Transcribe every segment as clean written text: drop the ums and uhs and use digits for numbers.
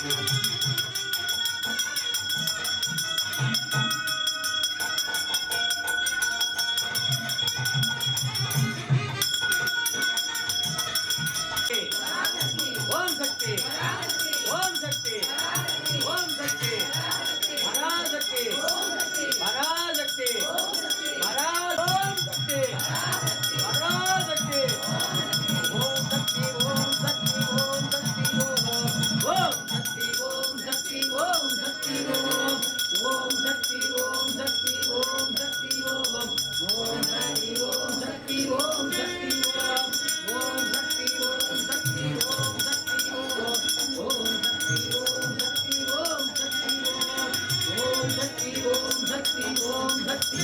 ஓம் சக்தி ஓம் சக்தி ஓம் சக்தி பராசக்தி பராசக்தி ஓம் சக்தி பராசக்தி ஓம் சக்தி ஓம் சக்தி ஓம் சக்தி ஓம் சக்தி ஓம் சக்தி ஓம் சக்தி ஓம் சக்தி ஓம் சக்தி ஓம் சக்தி ஓம் சக்தி ஓம் சக்தி ஓம் சக்தி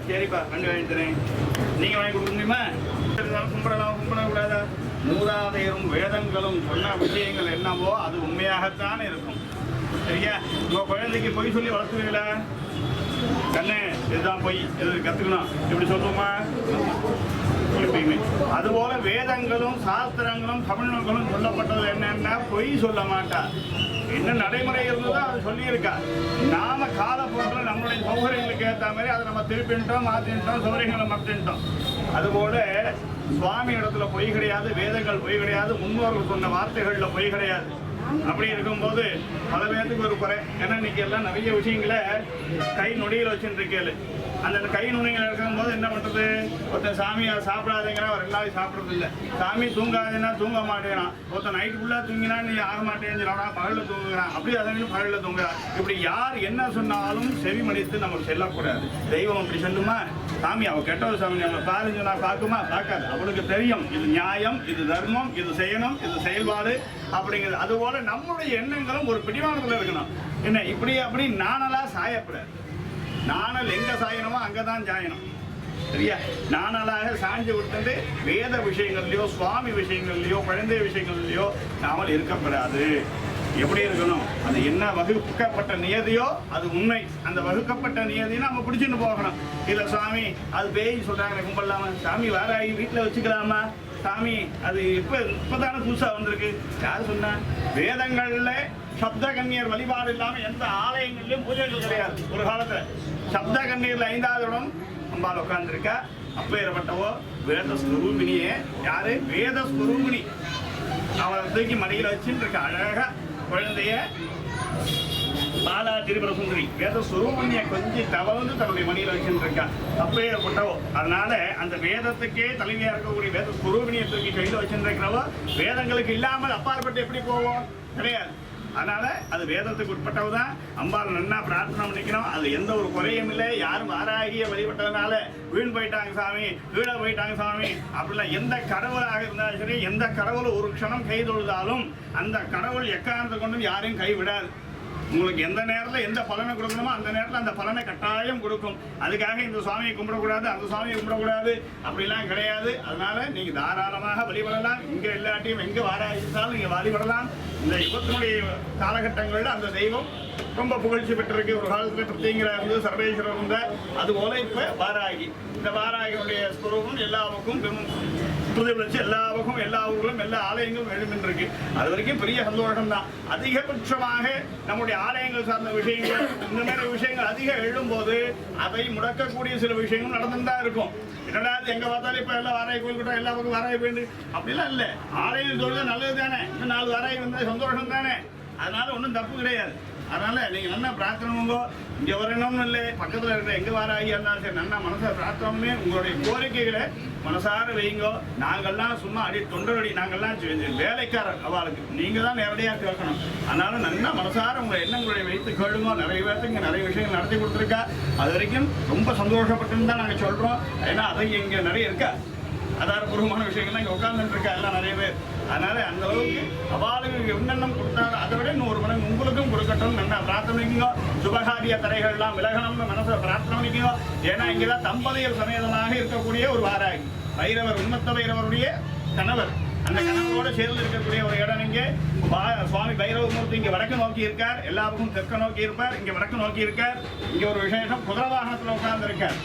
சரிப்பா, வண்டி வாங்கி தரேன். நீங்க வாங்கி கொடுக்க முடியுமா? கும்பிடக்கூடாதா? மூதாதையரும் வேதங்களும் சொன்ன விஷயங்கள் என்னவோ அது உண்மையாகத்தான் இருக்கும். சரியா? உங்க குழந்தைக்கு பொய் சொல்லி வளர்த்துவீங்களா? கண்ணு இதுதான் பொய், எது கத்துக்கணும் இப்படி சொல்லுமா? அதுபோல வேதங்களும் சாஸ்திரங்களும் தமிழ்களும் சொல்லப்பட்டது என்னன்னா பொய் சொல்ல மாட்டா. என்ன நடைமுறை இருந்ததோ அது சொல்லியிருக்கா. நாம காலப்போக்கில் நம்மளுடைய சௌகரியங்களுக்கு ஏற்ற மாதிரி அதை நம்ம திருப்பிட்டோம், மாற்றிட்டோம், சௌகரியங்களை மாற்றிட்டோம். அதுபோல சுவாமி இடத்துல பொய் கிடையாது, வேதங்கள் பொய் கிடையாது, முன்னோர்கள் சொன்ன வார்த்தைகள்ல பொய் கிடையாது. அப்படி இருக்கும்போது பல பேர்த்துக்கு ஒரு குறை. ஏன்னா இன்னைக்கு எல்லாம் நிறைய விஷயங்களை கை நொடியில் வச்சுட்டு இருக்கேன். அந்த கை நுனிகள் இருக்கும்போது என்ன பண்றது? ஒருத்தன் சாமியை சாப்பிடாதீங்கன்னா அவர் எல்லாரும் சாப்பிட்றது இல்லை. சாமி தூங்காதுன்னா தூங்க மாட்டேங்கிறான். ஒருத்தன் நைட்டு ஃபுல்லாக தூங்கினா நீ ஆக மாட்டேங்கிறானா, பகலில் தூங்குறான். அப்படி அதனால பகலில் தூங்குறான். இப்படி யார் என்ன சொன்னாலும் செவி மடித்து நமக்கு செல்லக்கூடாது. தெய்வம் அப்படி சொல்லுமா? சாமி அவ கெட்டவர் சாமி அவளை பாருங்க, நான் பார்க்குமா? பார்க்காது. அவளுக்கு தெரியும் இது நியாயம், இது தர்மம், இது செய்யணும், இது செயல்பாடு அப்படிங்கிறது. அதுபோல நம்முடைய எண்ணங்களும் ஒரு பிடிவானத்தில் இருக்கணும். என்ன இப்படி அப்படி நானெல்லாம் சாயக்கூடாது. நாணல் எங்க சாயணுமோ அங்கதான் சாயணும். சரியா? நாணலாக சாய்ந்து விட்டு வேத விஷயங்கள்லயோ சுவாமி விஷயங்கள்லயோ குழந்தை விஷயங்கள்லயோ நாமல் இருக்கப்படாது. எப்படி இருக்கணும்? அது என்ன வகுக்கப்பட்ட நியதியோ அது உண்மை. அந்த வகுக்கப்பட்ட நியதியை நம்ம பிடிச்சிட்டு போகணும். இல்ல சுவாமி அது பேய் சொல்றாங்க கும்பிடலாமா? சாமி வாராகி வீட்டுல வச்சுக்கலாமா? சாமி அது இப்பதானே புதுசா வந்திருக்கு. யாரு சொன்னா? வேதங்கள்ல சப்த கன்னியர் வழிபாடு இல்லாம எந்த ஆலயங்களிலும் பூஜைகள் கிடையாது. ஒரு காலத்துல சப்த கண்ணீர்ல 5வது இடம் அம்பாள் உட்கார்ந்துருக்கா. அப்பேற்பட்டவோ வேத ஸ்வரூபிணியே. யாரு? வேத ஸ்வரூபிணி. அவளை தூக்கி மடியில வச்சுட்டு இருக்க அழகா குழந்தைய பாலா திரிபுர சுந்தரி வேத ஸ்வரூபிணியை கொஞ்சம் தவழ்ந்து தன்னுடைய மடியில வச்சுட்டு இருக்கா. அப்பேற்பட்டவோ. அதனால அந்த வேதத்துக்கே தலைவியா இருக்கக்கூடிய வேத ஸ்வரூபிணியை தூக்கி கையில வச்சுட்டு இருக்கிறவோ வேதங்களுக்கு இல்லாமல் அப்பாற்பட்டு எப்படி போவோம்? கிடையாது. அதனால அது வேதத்துக்கு உட்பட்டவுதான். அம்பாள் நன்னா பிரார்த்தனை பண்ணிக்கணும். அது எந்த ஒரு குறையும் இல்லை. யாரும் வாராகிய வழிபட்டதுனால வீண் போயிட்டாங்க சாமி, வீட போயிட்டாங்க சாமி அப்படிலாம் எந்த கடவுளாக இருந்தாலும் சரி, எந்த கடவுள் ஒரு க்ஷணம் கை தொழுதாலும் அந்த கடவுள் எக்காரணத்தை கொண்டு யாரையும் கை விடாது. உங்களுக்கு எந்த நேரத்தில் எந்த பலனை கொடுக்கணுமோ அந்த நேரத்தில் அந்த பலனை கட்டாயம் கொடுக்கும். அதுக்காக இந்த சுவாமியை கும்பிடக்கூடாது, அந்த சுவாமியை கும்பிடக்கூடாது அப்படிலாம் கிடையாது. அதனால நீங்க தாராளமாக வழிபடலாம். இங்க எல்லாட்டையும் எங்க வாராயிருந்தாலும் நீங்க வழிபடலாம். இந்த யுகத்தினுடைய காலகட்டங்களில் அந்த தெய்வம் ரொம்ப புகழ்ச்சி பெற்றிருக்கு. ஒரு காலத்தில் பிரத்யேகரா இருந்து சர்வேஸ்வரர் இருந்தார். அதுபோல இப்ப வாராகி. இந்த வாராகியுடைய ஸ்வரூபம் எல்லாவுக்கும் பிரதிபலிச்சு எல்லாவுக்கும் எல்லா ஊர்களும் எல்லா ஆலயங்களும் எழுமின்றிருக்கு. அது வரைக்கும் பெரிய சந்தோஷம் தான். அதிகபட்சமாக நம்முடைய ஆலயங்கள் சார்ந்த விஷயங்கள் இந்த மாதிரி விஷயங்கள் அதிகம் எழும்போது அதை முடக்கக்கூடிய சில விஷயங்கள் நடந்துட்டு தான் இருக்கும். என்னடா எங்க பார்த்தாலும் இப்ப எல்லாம் வாராய் கோயில் கிட்ட எல்லா பக்கம் வாராய் போயிட்டு அப்படிலாம் இல்லை. ஆலயம் சொல்றது நல்லது தானே. இன்னும் 4 வாராய் வந்தா சந்தோஷம் தானே. அதனால ஒன்றும் தப்பு கிடையாது. அதனால நீங்க நல்லா பிரார்த்தனைங்கோ. இங்க வரணும்னு இல்லை, பக்கத்துல இருக்கிற எங்க வாராகி இருந்தாலும் சரி நல்லா மனசை பிரார்த்தனை உங்களுடைய கோரிக்கைகளை மனசார வைங்கோ. நாங்கள்லாம் சும்மா அடி தொண்டரடி, நாங்கள்லாம் வேலைக்காரர். அவளுக்கு நீங்க தான் நேரடியாக கேட்கணும். அதனால நல்லா மனசார உங்களை எண்ணங்களுடைய வைத்து கேளுங்க. நிறைய பேருக்கு இங்க நிறைய விஷயங்கள் நடத்தி கொடுத்துருக்கா. அது வரைக்கும் ரொம்ப சந்தோஷப்பட்டுன்னு தான் நாங்கள் சொல்றோம். ஏன்னா அதை இங்க நிறைய இருக்கா. ஆதாரபூர்வமான விஷயங்கள்லாம் இங்கே உட்கார்ந்துட்டு இருக்கா எல்லாம் நிறைய பேர். அதனால அந்த அளவுக்கு அவளுக்கு என்னென்னம் கொடுத்தாலும் அதை விட இன்னும் ஒரு மடங்கு உங்களுக்கும் கொடுக்கட்டும். நல்லா பிரார்த்தனை பண்ணிக்கோ. சுபகாரிய தடைகள்லாம் விலகணும்னு மனசை பிரார்த்தனை பண்ணிக்கோ. ஏன்னா இங்கேதான் தம்பதியர் சமேதமாக இருக்கக்கூடிய ஒரு வாராகி பைரவர், உண்மத்த பைரவருடைய கணவர். அந்த கணவரோட சேர்ந்து இருக்கக்கூடிய ஒரு இடம். இங்கே சுவாமி பைரவமூர்த்தி இங்கே வடக்கு நோக்கி இருக்கார். எல்லா பக்கம் தெற்கு நோக்கி இருப்பார். இங்கே வடக்கு நோக்கி இருக்கார். இங்கே ஒரு விசேஷம் குதிரை வாகனத்தில் உட்கார்ந்து இருக்கார்.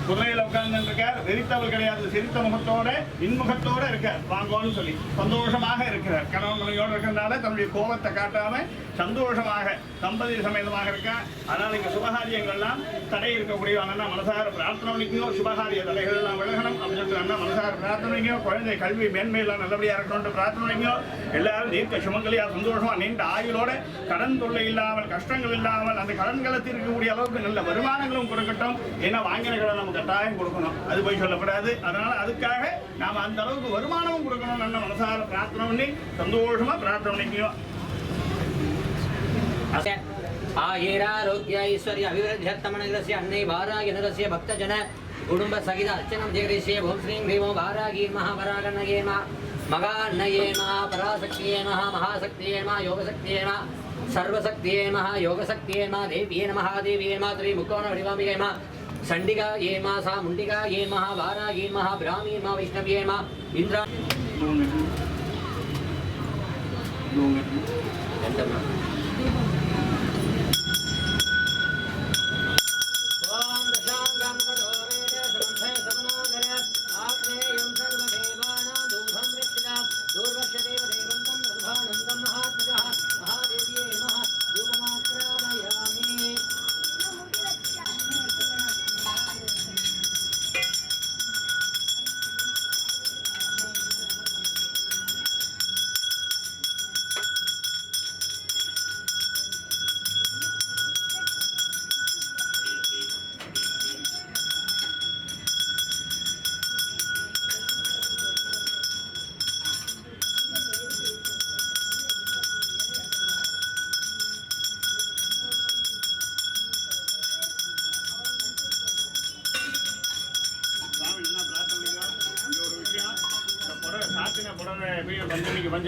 குதிரையில உட்கார்ந்து இருக்கார். வெறித்தவள் கிடையாது. சிரித்த முகத்தோட இன்முகத்தோட இருக்கார். வாங்கோன்னு சொல்லி சந்தோஷமாக இருக்கிறார். கணவன் மனைவியோடு இருக்கிறதுனால தன்னுடைய கோபத்தை காட்டாம சந்தோஷமாக தம்பதி சமேதமாக இருக்கார். அதனால இங்க சுபகாரியங்கள்லாம் தடை இருக்கக்கூடிய மனசார பிரார்த்தனை பண்ணிக்கோ. சுபகாரிய தடைகள் எல்லாம் விலகணும் அப்படின்னு சொல்லிட்டு மனசார பிரார்த்தனை பண்ணிக்கோ. குழந்தை கல்வி மேன்மையெல்லாம் நல்லபடியா இருக்கணும்னு பிரார்த்தனை பண்ணிக்கோ. எல்லாரும் தீர்க்க சுமங்கலியா சந்தோஷமா நீண்ட ஆயுளோட கடன் தொல்லை இல்லாமல் கஷ்டங்கள் இல்லாமல் அந்த கடன்களை தீர்க்கக்கூடிய அளவுக்கு நல்ல வருமானங்களும் கொடுக்கட்டும். ஏன்னா வாங்கின கடன் நமக்கு கட்டாயம் கொடுக்கணும். அது போய் சொல்லப்படாது. அதனால அதுக்காக நாம அந்த அளவுக்கு வருமானமும் கொடுக்கணும். நல்ல மனசார பிரார்த்தனை பண்ணி சந்தோஷமா பிரார்த்தனை பண்ணிக்கோ. ஆயுராரோக்கிய ஐஸ்வர்ய அபிவிருத்தியர்த்தமனस्य அன்னை வாராகி நரस्य பக்தஜன குடும்ப சகித அர்ச்சனம் ஜெகரிஷ்யே. ஓம் ஸ்ரீம் ஹ்ரீம் வாராகி மகாபராகணயே மகான்னயே பராசக்தியே மகாசக்தியே யோகசக்தியே சர்வசக்தியே யோகசக்தியே தேவியே மகாதேவியே ஸ்ரீ முக்கோண வடிவாம்பிகே சண்டிகா ஏமா சா முண்டிகா ஏமா வாராகி பிராமி வைஷ்ணவியே இந்திரா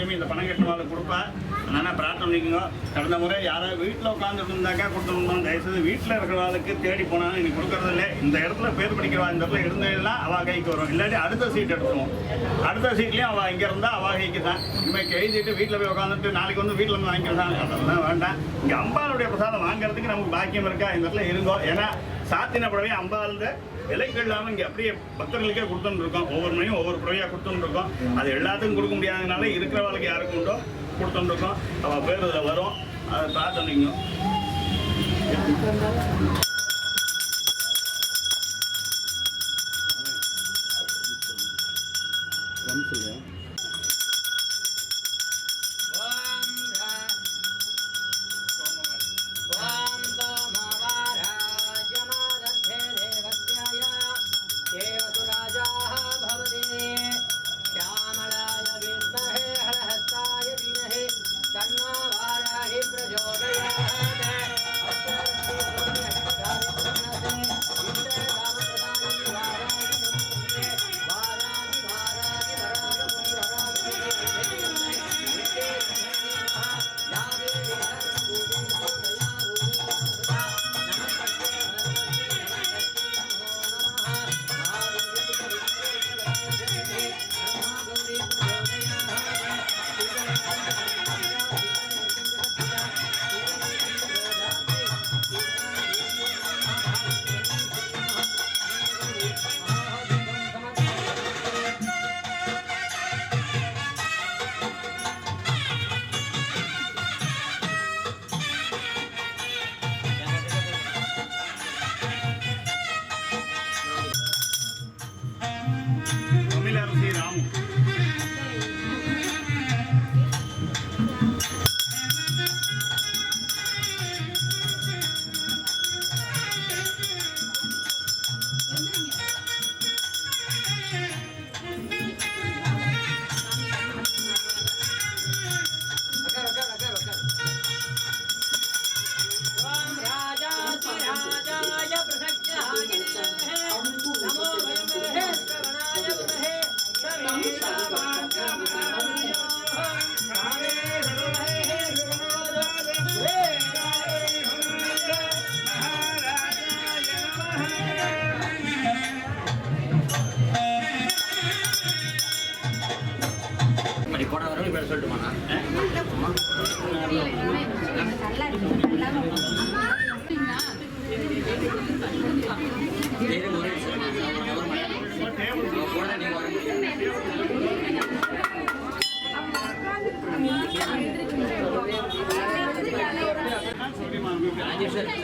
பஞ்சமி இந்த பணம் கட்டினவாளை கொடுப்பா. அதனால் பிரார்த்தனை பண்ணிக்கோங்க. கடந்த முறை யாராவது வீட்டில் உட்காந்துட்டு இருந்தாக்கா கொடுத்துருந்தோம். தயவுசெய்து வீட்டில் இருக்கிறவாளுக்கு தேடி போனாலும் இன்னைக்கு கொடுக்கறதில்ல. இந்த இடத்துல பேர் படிக்கிறவா இந்த இடத்துல இருந்ததெல்லாம் அவள் கைக்கு வரும். இல்லாட்டி அடுத்த சீட் எடுத்துருவோம். அடுத்த சீட்லேயும் அவள் இங்கே இருந்தால் அவள் கைக்கு தான். இனிமேல் எழுதிட்டு வீட்டில் போய் உட்காந்துட்டு நாளைக்கு வந்து வீட்டில் வந்து வாங்கிக்கிறதான் அதெல்லாம் வேண்டாம். இங்கே அம்பாளுடைய பிரசாதம் வாங்குறதுக்கு நமக்கு பாக்கியம் இருக்கா இந்த இடத்துல இருங்கோ. ஏன்னா சாத்தின புடவை அம்பாள் விலைக்கு இல்லாமல் இங்கே அப்படியே பக்தர்களுக்கே கொடுத்துன்னு இருக்கோம். ஒவ்வொரு மணியும் ஒவ்வொரு புடவையாக கொடுத்துன்னு இருக்கோம். அது எல்லாத்துக்கும் கொடுக்க முடியாததுனால இருக்கிறவளுக்கு யாருக்கு உண்டோ கொடுத்துன்னு இருக்கோம். அவள் பேர் இதில் வரும். அதை பிரார்த்தனைங்க.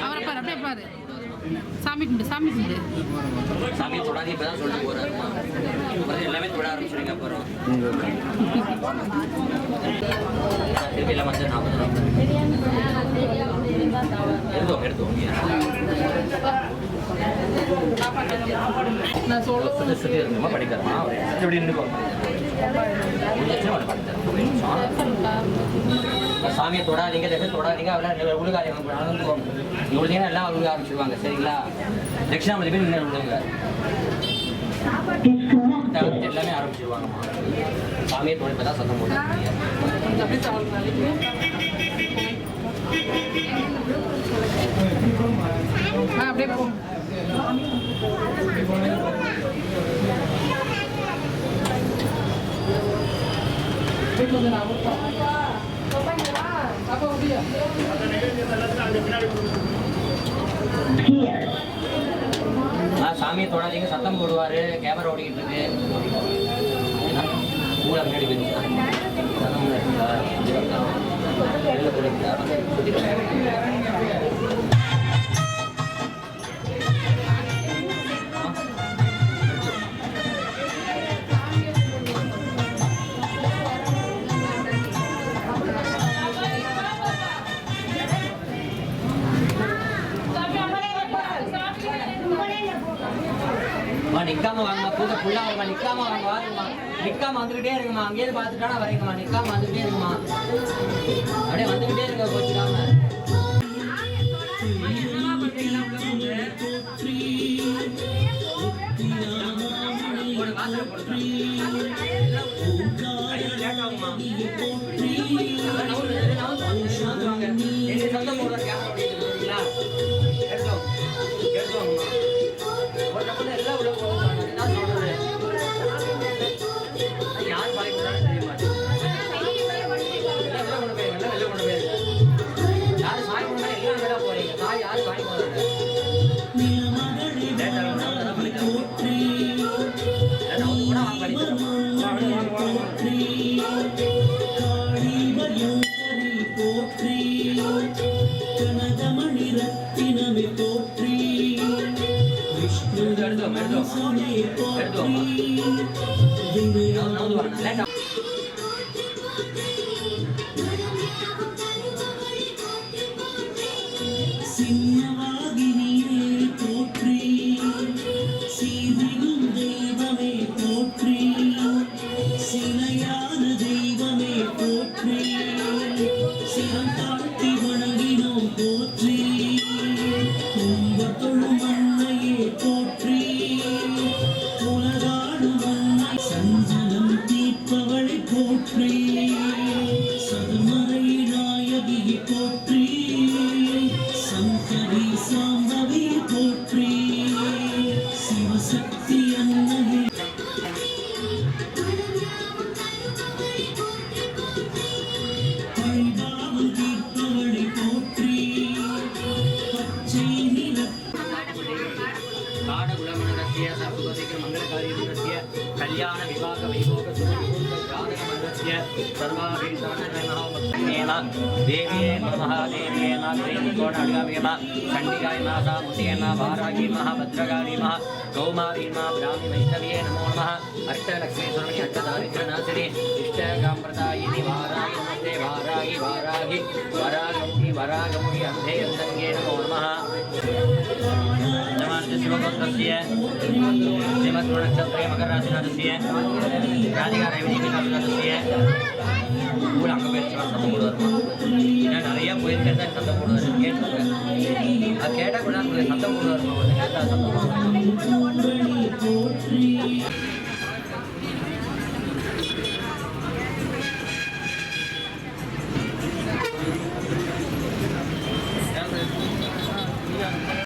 அவரை பாரு, அப்படியே பாரு. சாமி கும்பிடு, சாமி கும்பிடு. சாமி தொடாதி இப்பதான் சொல்லிட்டு போறாருமா. எல்லாமே தொட ஆரம்பிச்சுடுங்க. அப்புறம் திருப்பி எல்லாம் வந்து 40 எடுத்தோம். நான் சுற்றி இருந்தோமா படிக்கிறோமா எப்படி நின்றுக்கோ. சாமியை தொடாதீங்க, தொடாதீங்க. அவெல்லாம் உழுகாதீங்க. இவ்வளோதீங்கன்னா எல்லாம் உழுக ஆரம்பிச்சிருவாங்க. சரிங்களா? தட்சிணாமதி போய் நின்று விழுங்க. எல்லாமே ஆரம்பிச்சிருவாங்கம்மா. சாமியை தொழில் தான் சத்தம் போட்டு அப்படியே போ. சாமியை தொடாதீங்க, சத்தம் போடுவாரு. கேமரா ஓடிக்கிட்டு இருக்கு. மூளை முன்னாடி போயிருந்தா சத்தம் நிக்காம வாங்கம்மா. பூஜை ஃபுல்லா வருமா. நிக்காம வாங்க. வாருங்கம்மா. நிக்காம வந்துகிட்டே இருக்குமா. அங்கேயே பார்த்துட்டானா வரீங்கம்மா. நிக்காம வந்துகிட்டே இருக்குமா. அப்படியே வந்துகிட்டே இருக்க போச்சுக்காம. ஒரு வாசனை போடுறேன். லேட் ஆகுமா. कल्याण विभाग वैभोग देव्ये नमः देव्ये नागेन खंडिकाय माता मुतेन वारागी महाभद्रकाली महा कौमारी मा ब्राह्मी वैष्णव्ये नमो नमः अष्टलक्ष्मीश्वरमणि अष्टदारिद्र्यनाशिनी इष्टकाम्प्रदायिनि वारागी नमस्ते वारागी वारागी वरागमुखी वरागमुखी अन्धे अन्धन्ये नमो नमः शिवगोत्रस्य श्रीमद्गुणनक्षत्रे मकरराशिनाथस्य राधिकारेवणीनाथस्य கூட அங்கே போயிடுச்சு சத்தம் போடுவார். ஏன்னா நிறையா போயிருக்கேன் சத்தம் போடுவார் கேட்டு அது கேட்டால் கூட சத்தம் போடுவார் கேட்டால் சத்தம் போடுவார்.